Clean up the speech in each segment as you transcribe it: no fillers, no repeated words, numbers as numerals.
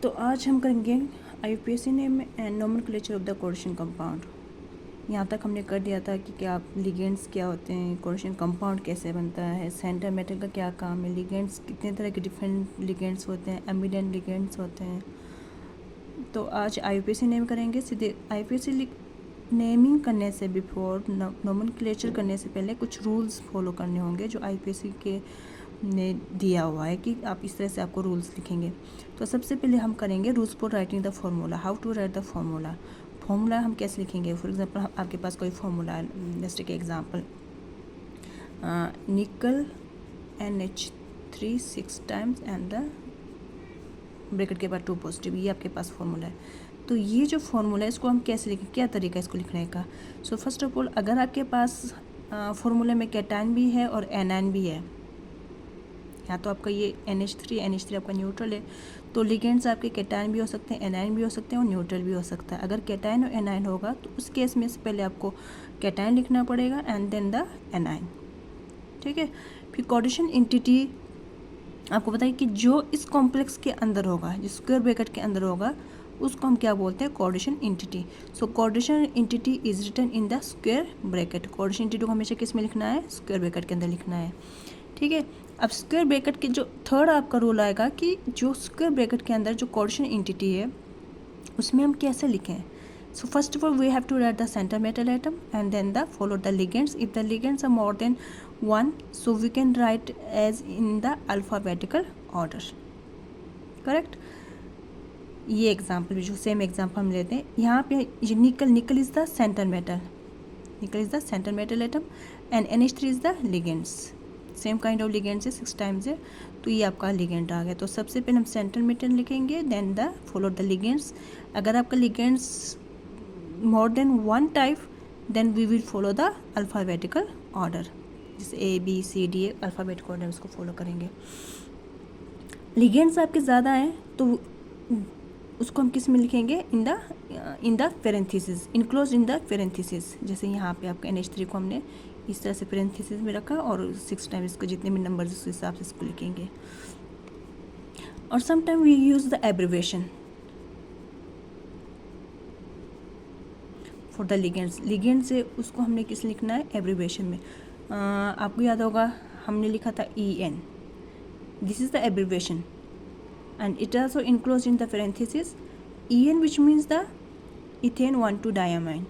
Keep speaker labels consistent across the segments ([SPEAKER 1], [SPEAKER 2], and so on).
[SPEAKER 1] तो आज हम करेंगे IUPAC name and nomenclature of the coordination compound. यहाँ तक हमने कर दिया था कि क्या लिगेंड्स क्या होते हैं, कोऑर्डिनेशन कंपाउंड कैसे बनता है, सेंटर मेटल का क्या काम है, लिगेंड्स कितने तरह के डिफरेंट लिगेंड्स होते हैं, एमिडेंट लिगेंड्स होते हैं। तो आज IUPAC नेम करेंगे। सीधे IUPAC नेमिंग करने से बिफोर, नोमेनक्लेचर करने से पहले कुछ रूल्स फॉलो करने होंगे जो IUPAC के ने दिया हुआ है कि आप इस तरह से आपको रूल्स लिखेंगे। तो सबसे पहले हम करेंगे rules for writing the formula, how to write the formula. Formula हम कैसे लिखेंगे? फॉर एग्जांपल आपके पास कोई फार्मूला है, जस्ट टेक एग्जांपल निकल NH3 6 times and the bracket के बाद 2 पॉजिटिव, ये आपके पास फार्मूला है। तो ये जो फार्मूला है इसको हम कैसे लिखें, क्या तरीका है इसको लिखने का? सो फर्स्ट ऑफ ऑल, अगर आपके पास फार्मूले में कैटायन भी है और एनायन भी है, या तो आपका ये NH3 आपका न्यूट्रल है, तो लिगेंड्स आपके कैटायन भी हो सकते हैं, एनायन भी हो सकते हैं और न्यूट्रल भी हो सकता है। अगर कैटायन और एनायन होगा तो उस केस में से पहले आपको कैटायन लिखना पड़ेगा एंड देन द एनायन, ठीक है। फिर कोऑर्डिनेशन एंटिटी आपको बताइए कि जो इस कॉम्प्लेक्स के अंदर होगा, जिस स्क्वायर ब्रैकेट के अंदर होगा, उसको हम क्या बोलते हैं? Coordination entity. So coordination entity is written in the square bracket. Coordination entity को हमेशा किस में लिखना है? स्क्वायर ब्रैकेट के अंदर लिखना है, ठीक है। अब स्क्वायर ब्रैकेट के जो थर्ड आपका रूल आएगा कि जो स्क्वायर ब्रैकेट के अंदर जो कोऑर्डिनेशन एंटिटी है उसमें हम कैसे लिखें? So first of all we have to write the centre metal atom and then the follow the ligands. If the ligands are more than 1 so we can write as in the alphabetical order, correct. ये example भी जो same example हम लेते हैं यहाँ पे, ये निकल इज द सेंटर मेटल, निकल is the centre metal atom and NH3 is the ligands. Same kind of ligands है, 6 टाइम्स है, तो ये आपका लिगेंड आ गया। तो सबसे पहले हम सेंटर मेटल लिखेंगे, then the follow the ligands. अगर आपका ligands more than 1 type, then we will follow the alphabetical order, जैसे ABCD अल्फ़ाबेटिक ऑर्डर उसको फॉलो करेंगे। लिगेंड्स आपके ज़्यादा हैं तो उसको हम किस में लिखेंगे? In the parenthesis, enclose in the parenthesis. जैसे यहाँ पे आपका NH3 को हमने इस तरह से पेरेंथेसिस में रखा और 6 टाइम इसको जितने भी नंबर उस हिसाब से इसको लिखेंगे। और sometime we use the abbreviation for the ligands. Ligand से उसको हमने किस लिखना है? एब्रिवेशन में। आपको याद होगा हमने लिखा था EN, this is the abbreviation and it also enclosed in the parenthesis EN, which means the ethane 1,2-diamine.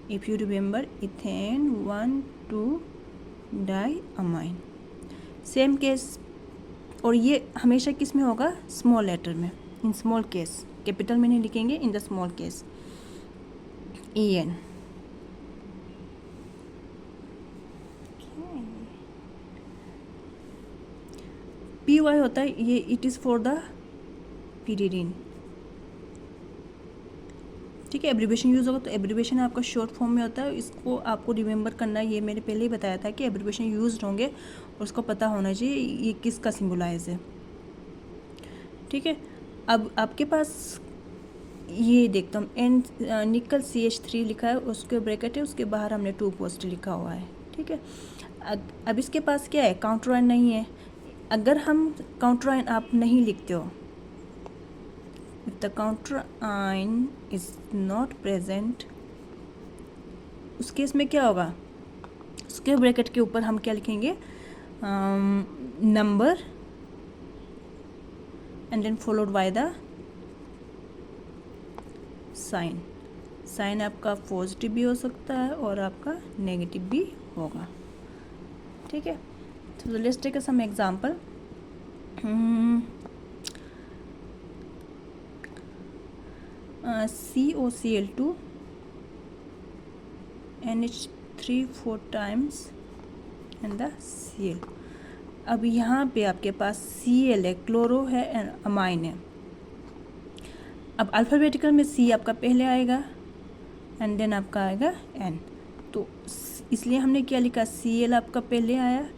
[SPEAKER 1] If you remember, ethane 1,2-diamine, same case. और ये हमेशा किस में होगा? स्मॉल लेटर में, इन स्मॉल केस, कैपिटल में नहीं लिखेंगे, in the small case EN। PY होता है ये, it is for the pyridine, ठीक है। एब्रिवेशन यूज़ होगा तो एब्रिवेशन आपका शॉर्ट फॉर्म में होता है, इसको आपको रिमेंबर करना है। ये मैंने पहले ही बताया था कि एब्रिवेशन यूज्ड होंगे और उसको पता होना चाहिए ये किसका सिंबलाइज है, ठीक है। अब आपके पास ये देखता हूँ निकल CH3 लिखा है, उसके ब्रैकेट है, उसके बाहर हमने 2 पॉजिटिव लिखा हुआ है, ठीक है। अब इसके पास क्या है? काउंटर आयन नहीं है। अगर हम काउंटर आयन आप नहीं लिखते हो, if the counter ion is not present, उस केस में क्या होगा? उसके ब्रैकेट के ऊपर हम क्या लिखेंगे? Number and then followed by the sign. Sign आपका पॉजिटिव भी हो सकता है और आपका नेगेटिव भी होगा, ठीक है। तो let's take some example. COCl2 NH3 4 times and the Cl। अब यहाँ पे आपके पास Cl है, क्लोरो है एंड अमाइन है। अब अल्फ़ाबेटिकल में C आपका पहले आएगा एंड देन आपका आएगा N, तो इसलिए हमने क्या लिखा? Cl आपका पहले आया,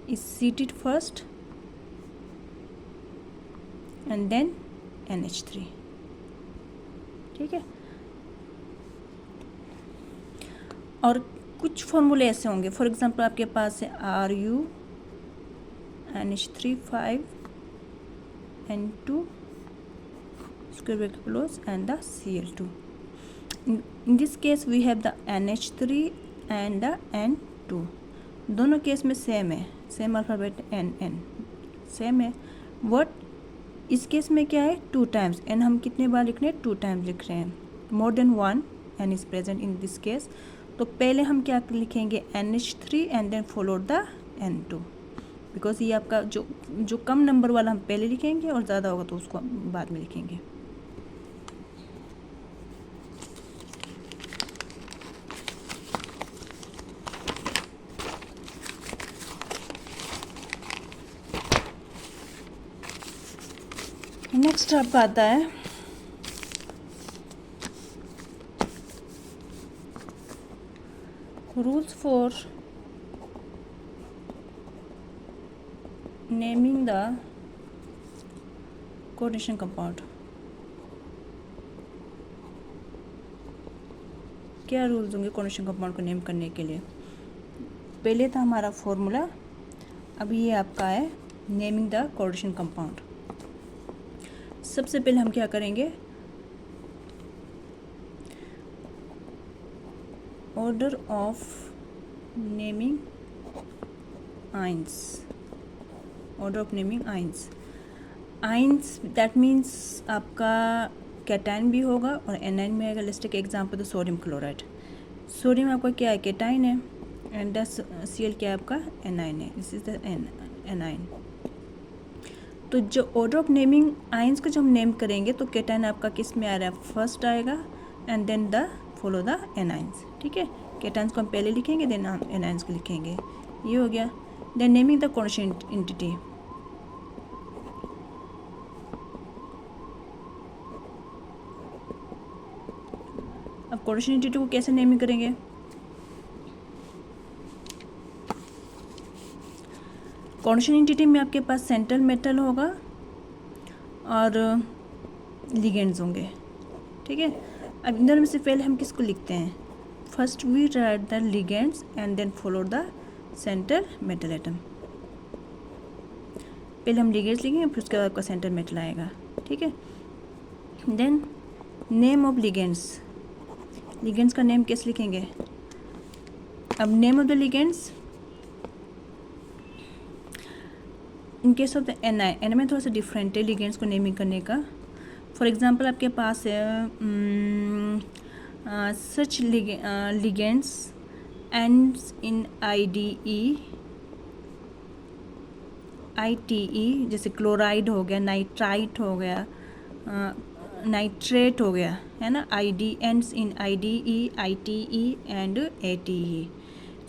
[SPEAKER 1] is seated first and then NH3, ठीक है। और कुछ फॉर्मूले ऐसे होंगे, फॉर एग्जांपल आपके पास है Ru NH3 5 N2 square bracket close, and the Cl2. In this case we have the NH3 and the N2. दोनों केस में सेम है, सेम अल्फ़ाबेट N सेम है. वट इस केस में क्या है, 2 टाइम्स. N हम कितने बार लिख रहे हैं, 2 टाइम्स लिख रहे हैं. More than 1 N is present in this case. तो पहले हम क्या लिखेंगे, NH3 and then followed the N2, because ये आपका जो कम नंबर वाला हम पहले लिखेंगे और ज़्यादा होगा तो उसको बाद में लिखेंगे. नेक्स्ट आपका आता है rules for naming the coordination compound. क्या रूल्स होंगे कोऑर्डिनेशन कंपाउंड को नेम करने के लिए. पहले था हमारा फॉर्मूला, अभी ये आपका है नेमिंग द कोऑर्डिनेशन कंपाउंड. सबसे पहले हम क्या करेंगे, order of naming ions. Order of naming ions. Ions that means आपका कैटाइन भी होगा और एनाइन में आएगा. Let's take example the sodium chloride. Sodium आपका क्या है, कैटाइन है, एंड द Cl क्या है आपका, एनाइन है. This is the A9. तो जो ऑर्डर ऑफ नेमिंग आइंस को जो हम नेम करेंगे तो कैटाइन आपका किस में आ रहा है, फर्स्ट आएगा, and then the follow the anions. ठीक है, कैटाइंस को हम पहले लिखेंगे, देन हम एनाइंस को लिखेंगे. ये हो गया. Then naming the coordination entity. अब कोऑर्डिनेशन एंटिटी को कैसे नेमिंग करेंगे, कोऑर्डिनेशन एंटिटी में आपके पास सेंट्रल मेटल होगा और लिगेंड्स होंगे. ठीक है, अब इन दोनों में से पहले हम किसको लिखते हैं, first we write the ligands and then follow the central metal atom. पहले हम लिगेंड्स लिखेंगे, फिर उसके बाद आपका सेंट्रल मेटल आएगा. ठीक है, then name of ligands. Ligands का नेम कैसे लिखेंगे. अब name of the ligands in case of the an में थोड़ा सा डिफरेंट है लिगेंड्स को नेमिंग करने का. फॉर एग्जांपल आपके पास है such ligands ends in IDE ITE, जैसे क्लोराइड हो गया, नाइट्राइट हो गया, नाइट्रेट हो गया, है ना. ID ends in IDE ITE and ATE.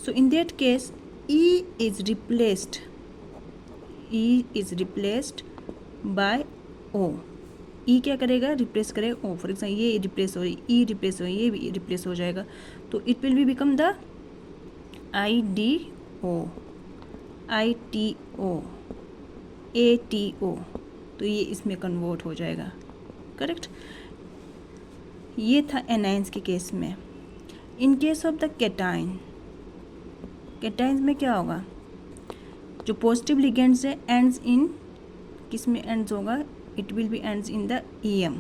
[SPEAKER 1] So in that case E is replaced by O. E क्या करेगा, रिप्लेस करेगा O. फॉर एग्जाम्पल ये रिप्लेस हो रही, E रिप्लेस हो रही, ये भी रिप्लेस हो जाएगा, तो it will be become the IDO ITO ATO. तो ये इसमें कन्वर्ट हो जाएगा. करेक्ट. ये था एनाइंस के केस में. इन case of the cation, cations में क्या होगा, जो पॉजिटिव लिगेंड्स है एंड्स इन किस में एंड्स होगा, it will be ends in the EM.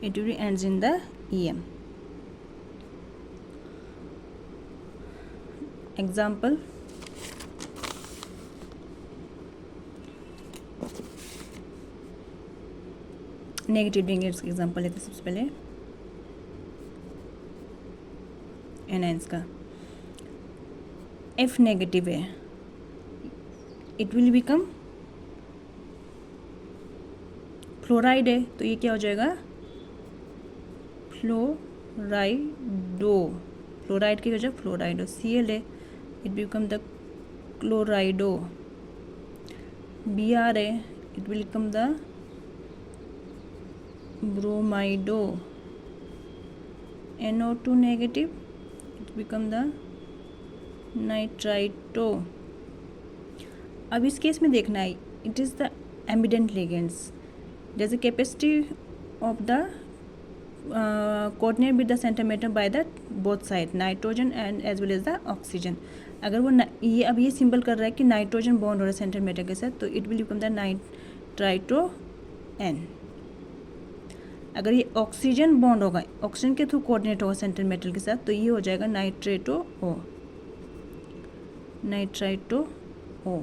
[SPEAKER 1] It will be ends in the EM. Example, negative ligands का एग्जाम्पल लेते हैं. सबसे पहले एनाइंस का F नेगेटिव है, इट विल बिकम फ्लोराइड है, तो ये क्या हो जाएगा, फ्लोराइडो. फ्लोराइड की वजह फ्लोराइडो. Cl है, it become the chlorido. Br है, it will become the bromido. NO2 negative, it become the nitrito. अब इस केस में देखना है, it is the ambident ligands. जैसे capacity of the coordinate with the central atom by the both side, nitrogen and as well as the oxygen. अगर वो ये अब ये सिंबल कर रहा है कि नाइट्रोजन बॉन्ड हो रहा है सेंट्रल एटम के साथ, तो it will become the nitrito N. अगर ये ऑक्सीजन बॉन्ड होगा, ऑक्सीजन के थ्रू कोऑर्डिनेट होगा सेंट्रल मेटल के साथ, तो ये हो जाएगा नाइट्रेटो ओ, नाइट्राइटो ओ,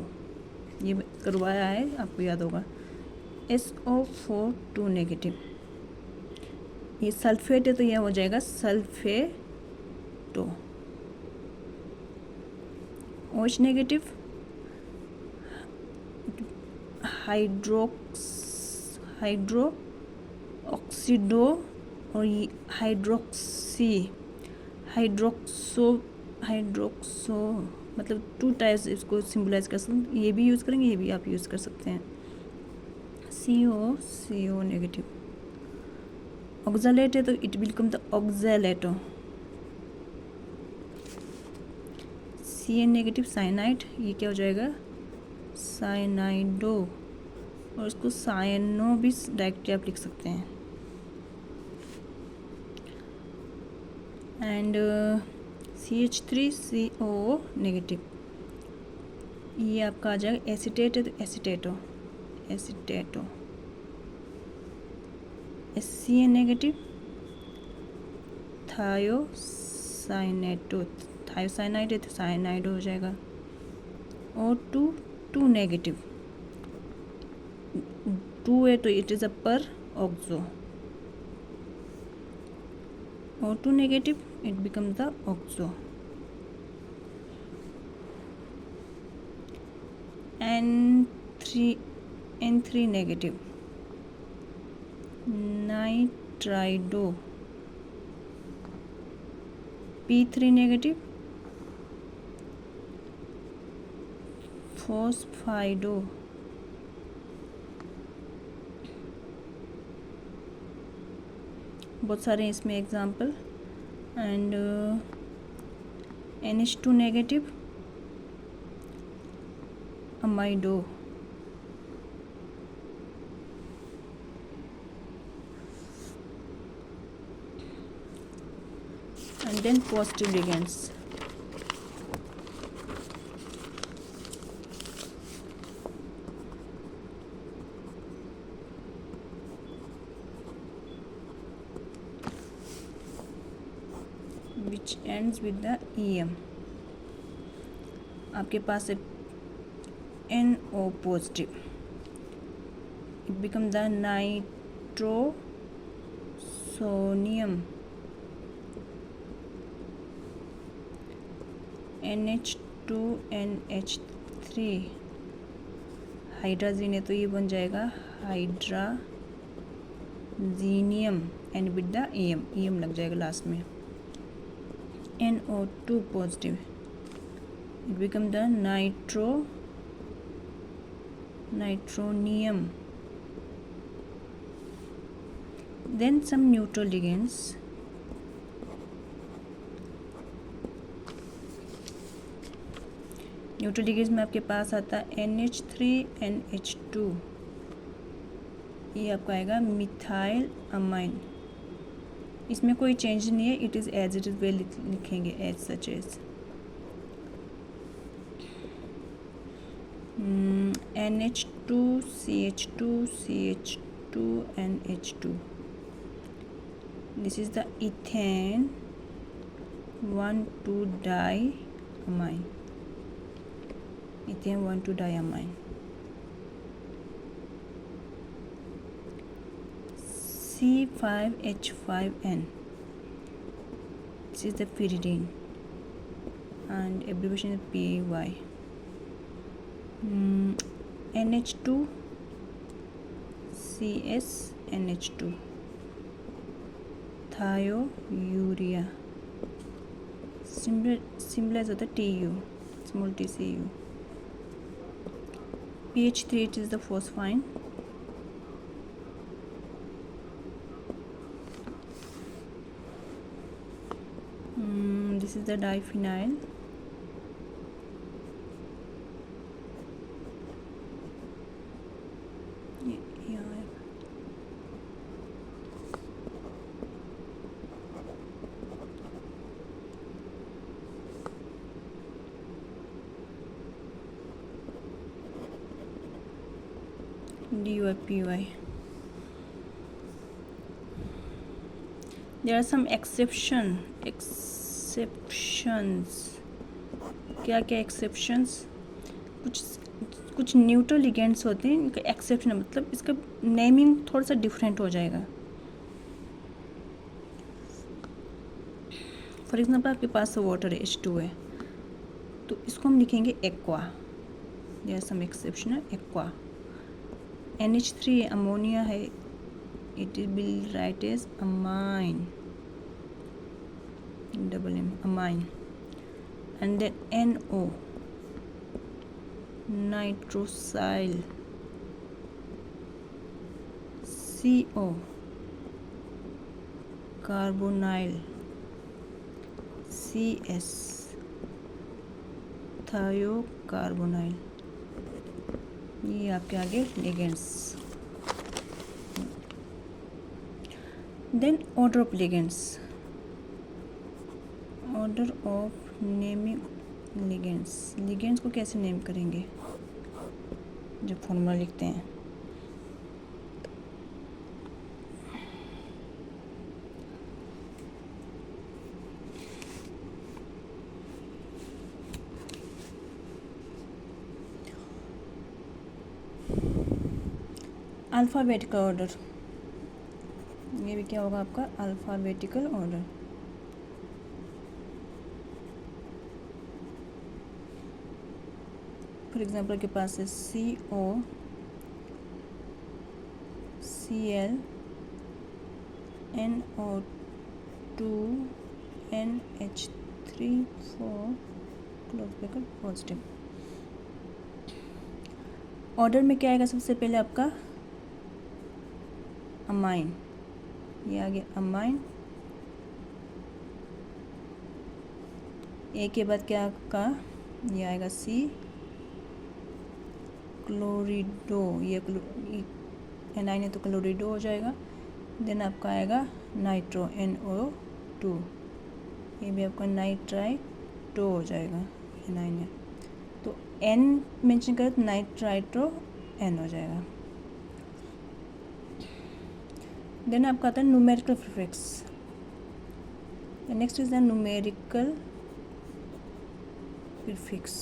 [SPEAKER 1] ये करवाया है आपको याद होगा। SO4 2 नेगेटिव, ये सल्फेट है तो यह हो जाएगा सल्फेटो। OH नेगेटिव हाइड्रो ऑक्सीडो, और ये हाइड्रोक्सो मतलब 2 टाइप्स इसको सिम्बलाइज कर सकते हैं, ये भी यूज़ करेंगे, ये भी आप यूज़ कर सकते हैं। CO negative. ऑक्सलेट है तो it will become the ऑक्सलेटो। CN negative cyanide, ये क्या हो जाएगा साइनाइडो, और इसको साइनो भी डायरेक्टली आप लिख सकते हैं। एंड CH3CO नेगेटिव, ये आपका आ जाएगा एसिटेट है तो एसिटेटो। SCN नेगेटिव थायोसाइनाइड है तो साइनाइड हो जाएगा। O2 नेगेटिव, 2 है तो it is a peroxo. O2 negative, it becomes the oxo। N3 negative nitrido. P3 negative phosphido. बहुत सारे हैं इसमें example. And NH2 negative amido. And then positive ligands. which ends with the EM। आपके पास है NO positive, it become the nitrosonium. NH2NH3 hydrazine है तो ये बन जाएगा hydrazinium, and with the EM लग जाएगा लास्ट में। NO2 positive, it become the nitronium। Then some neutral ligands। Neutral ligands में आपके पास आता है NH3NH2, ये आपका आएगा मिथाइल अमाइन। इसमें कोई चेंज नहीं है, it is as it is वे लिखेंगे as such as. NH2 CH2 CH2 NH2, this is the ethane 1,2-diamine, ethane 1,2-diamine। C5H5N, this is the pyridine and abbreviation is PY। NH2 CSNH2 thiourea, symbolized होता है TU, small TCU। pH 3, it is the phosphine। This is the diphenyl। DUPY। There are some exceptions. क्या क्या exceptions? कुछ neutral ligands होते हैं, इनका exception मतलब इसका नेमिंग थोड़ा सा डिफरेंट हो जाएगा। फॉर एग्जांपल आपके पास वाटर H2 है, तो इसको हम लिखेंगे aqua. There are some exception है एक्वा। NH3 अमोनिया है, it will write as amine, double M amine. And then NO nitrosyl, CO carbonyl, CS thiocarbonyl. ये आपके आगे ligands. Then order of ligands, order of naming ligands. Ligands को कैसे name करेंगे जब formula लिखते हैं? अल्फ़ाबेटिकल ऑर्डर, ये भी क्या होगा आपका अल्फ़ाबेटिकल ऑर्डर। फॉर एग्जांपल के पास है CO Cl NO2 NH3 4 close bracket positive. Order में क्या आएगा सबसे पहले आपका अमाइन, ये आ गया अमाइन। ए के बाद क्या आपका ये आएगा C क्लोरिडो, ये एनाइन है तो क्लोरिडो हो जाएगा। देन आपका आएगा नाइट्रो NO2, ये भी आपका नाइट्राइटो हो जाएगा, एनाइन है तो N मेंशन करें तो नाइट्राइट्रो N हो जाएगा। देन आपका आता है numerical prefix. Next is the numerical prefix.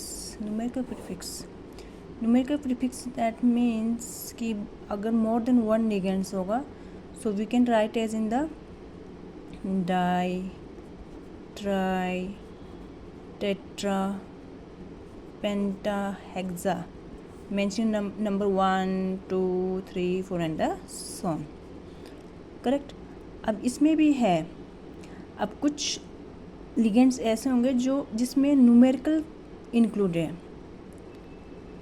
[SPEAKER 1] Numerical prefix that means कि अगर मोर देन वन लिगेंड्स होगा, so we can write as in the di, tri, tetra, penta, hexa, mention number 1 2 3 4 and so on. Correct. अब इसमें भी है, अब कुछ ligands ऐसे होंगे जो जिसमें न्यूमेरिकल इंक्लूडेड है,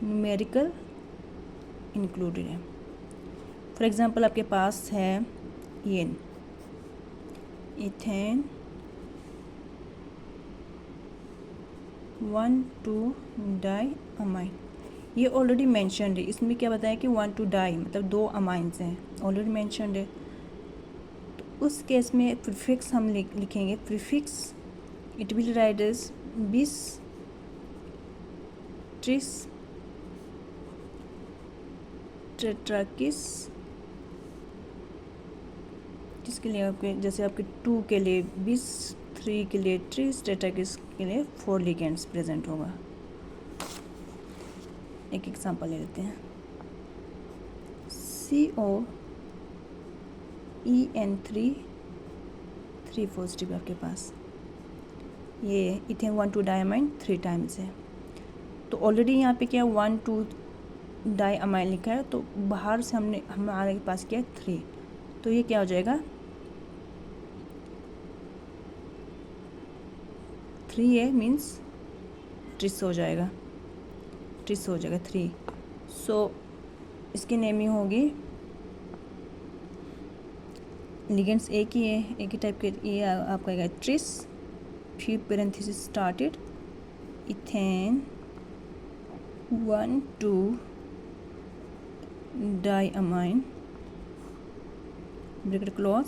[SPEAKER 1] न्यूमेरिकल इंक्लूडेड है। फॉर एग्जांपल आपके पास है ईन, इथेन 1,2 डाई अमाइन, ये ऑलरेडी मेंशन्ड है। इसमें क्या बताया कि 1,2 डाई मतलब 2 अमाइंस हैं, ऑलरेडी मेंशन्ड है। तो उस केस में प्रीफिक्स हम लिखेंगे, prefix it will write as bis, tris, tetrakis, जिसके लिए आपके जैसे आपके 2 के लिए बिस, 3 के लिए ट्रिस, टेट्राकिस के लिए 4 लिगेंड्स प्रेजेंट होगा। एक एग्जांपल ले लेते हैं, COEN3 3 पॉजिटिव आपके पास, ये इथेन 1,2 डायमाइन 3 टाइम्स है। तो ऑलरेडी यहाँ पे क्या 1,2 डाई अमाइन लिखा है, तो बाहर से हमारे पास क्या 3, तो ये क्या हो जाएगा 3A मीन्स ट्रिस हो जाएगा, 3। सो इसकी नेमिंग होगी, लिगेंड्स एक ही है, एक ही टाइप के, ये आपका आएगा ट्रिस, फिर parenthesis started ethane 1,2 diamine bracket close,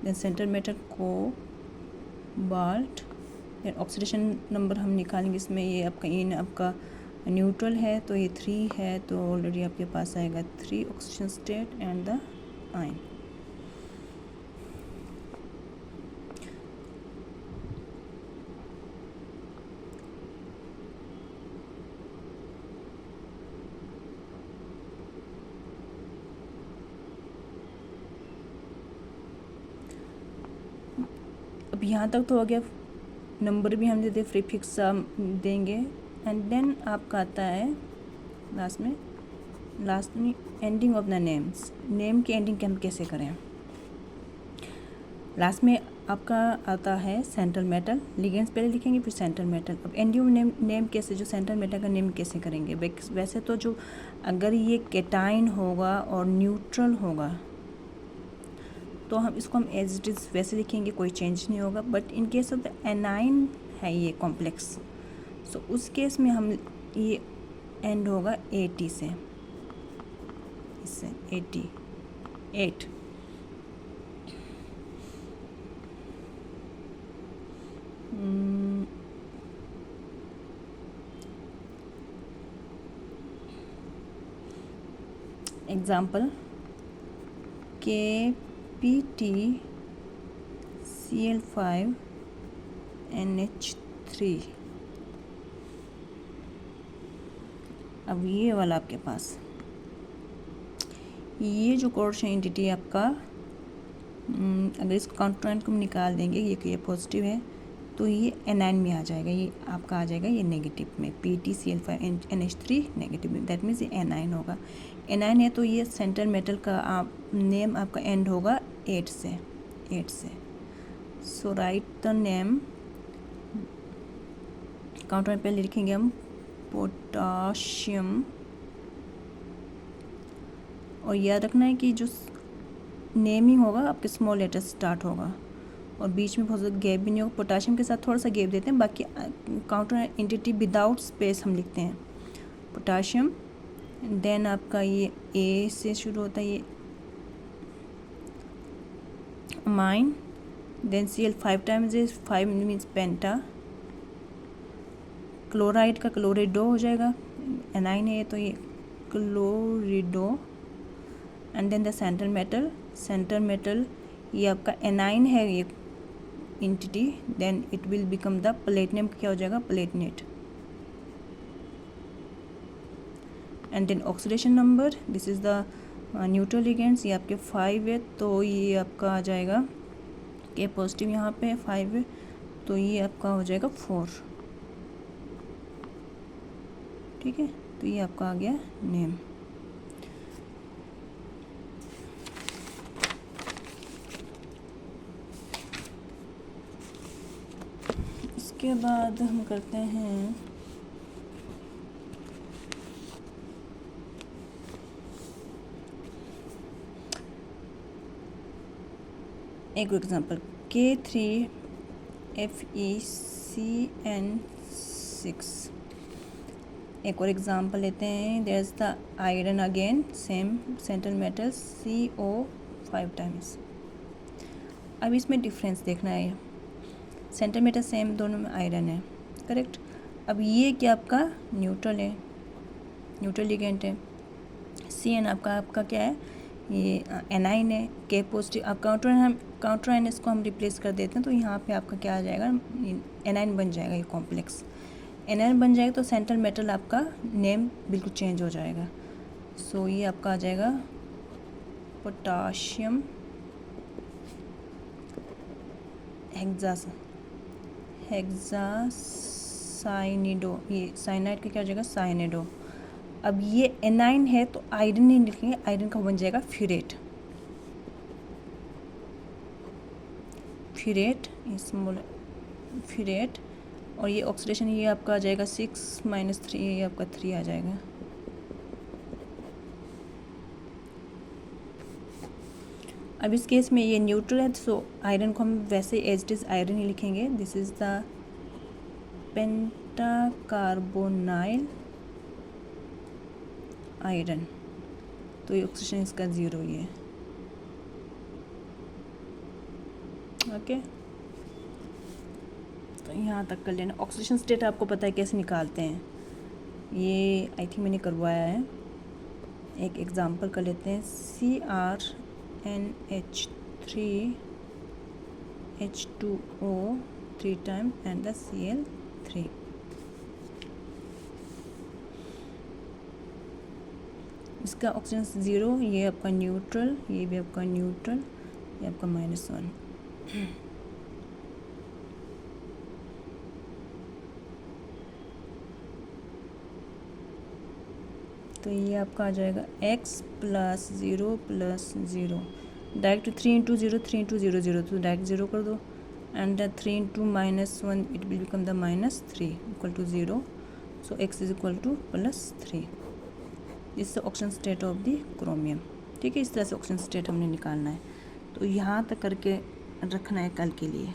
[SPEAKER 1] then centre metal cobalt, then oxidation number हम निकालेंगे इसमें। ये आपका इन आपका न्यूट्रल है तो ये 3 है, तो ऑलरेडी आपके पास आएगा 3 oxidation state and the ion. अब यहाँ तक तो हो गया, नंबर भी हम देते प्रीफिक्स देंगे। एंड देन आपका आता है लास्ट में ending of the names. Name की एंडिंग हम कैसे करें? लास्ट में आपका आता है सेंट्रल मेटल, लिगेंड्स पहले लिखेंगे फिर सेंट्रल मेटल। अब एंडिंग ऑफ नेम कैसे, जो सेंट्रल मेटल का नेम कैसे करेंगे? वैसे तो जो अगर ये केटाइन होगा और न्यूट्रल होगा तो हम एज इट इज़ वैसे लिखेंगे, कोई चेंज नहीं होगा। But in case of the A9 है ये कॉम्प्लेक्स, सो उस केस में हम ये एंड होगा 80 से, इससे 88। Example KPTCl5NH3। अब ये वाला आपके पास ये जो कोऑर्डिनेशन एंटिटी है आपका, अगर इस कॉन्ट्रास्ट को हम निकाल देंगे, ये पॉजिटिव है तो ये एनाइन में आ जाएगा, ये आपका आ जाएगा ये नेगेटिव में, PTCl5NH3 नेगेटिव में, दैट मीन्स ये एनाइन होगा। एनाइन है तो ये सेंट्रल मेटल का नेम आपका एंड होगा 8 से। सो राइट द नेम, काउंटर पे लिखेंगे हम पोटाशियम, और याद रखना है कि जो नेमिंग होगा आपके स्मॉल लेटर स्टार्ट होगा और बीच में बहुत ज़्यादा गैप भी नहीं होगा। पोटाशियम के साथ थोड़ा सा गैप देते हैं, बाकी काउंटर एंटिटी विदाउट स्पेस हम लिखते हैं पोटाशियम। देन आपका ये ए से शुरू होता है, ये amine, then Cl 5 times, 5 means penta. Chloride का क्लोरिडो हो जाएगा, एनाइन है तो ये chlorido. And then the central metal ये आपका एनाइन है ये entity, then it will become the platinum, क्या हो जाएगा platinate. And then oxidation number, this is the neutral ligands, ये आपके 5 है तो ये आपका आ जाएगा के पॉजिटिव, यहाँ पे 5 है तो ये आपका हो जाएगा 4। ठीक है, तो ये आपका आ गया नेम। इसके बाद हम करते हैं एक एग्जांपल, K3FeCN6। एक और एग्जांपल लेते हैं, there is the iron again, same central metal CO5 times. अब इसमें डिफरेंस देखना है, सेंट्रल मेटल सेम, दोनों में आयरन है, करेक्ट। अब ये क्या आपका न्यूट्रल है, न्यूट्रल लिगेंड है। CN आपका क्या है, ये एनाइन है। के पॉजिटिव, अब काउंटर आयन इसको हम रिप्लेस कर देते हैं तो यहाँ पे आपका क्या आ जाएगा, एनाइन बन जाएगा, ये कॉम्प्लेक्स एनाइन बन जाएगा तो सेंट्रल मेटल आपका नेम बिल्कुल चेंज हो जाएगा। सो ये आपका आ जाएगा पोटाशियम हेक्सासाइनिडो, ये साइनाइड का क्या हो जाएगा साइनिडो। अब ये एनाइन है तो आयरन नहीं लिखेंगे, आयरन का बन जाएगा फ्यूरेट, स्मॉल फ्यूरेट। और ये ऑक्सीडेशन ये आपका आ जाएगा 6 - 3, ये आपका 3 आ जाएगा। अब इस केस में ये न्यूट्रल है सो आयरन को हम वैसे एज इट इज़ आयरन ही लिखेंगे। दिस इज़ द पेंटाकार्बोनाइल आयरन, तो ये ऑक्सीजन इसका 0 ही है। ओके, तो यहाँ तक कर लेना। ऑक्सीजन स्टेट आपको पता है कैसे निकालते हैं, ये आई थिंक मैंने करवाया है। एक एग्जांपल कर लेते हैं, CrNH3H2O 3 time and the Cl3। इसका ऑक्सीजन 0, ये आपका न्यूट्रल, ये भी आपका न्यूट्रल, ये आपका -1। तो ये आपका आ जाएगा x plus 0 plus 0, direct 3 into 0, 3 into 0 0, तो डायरेक्ट 0 कर दो, and 3 into -1 it will become the -3 equal to 0, so x is equal to +3। This is oxygen state of the chromium. ठीक है, इस तरह से ऑक्सीजन स्टेट हमने निकालना है। तो यहाँ तक करके रखना है कल के लिए।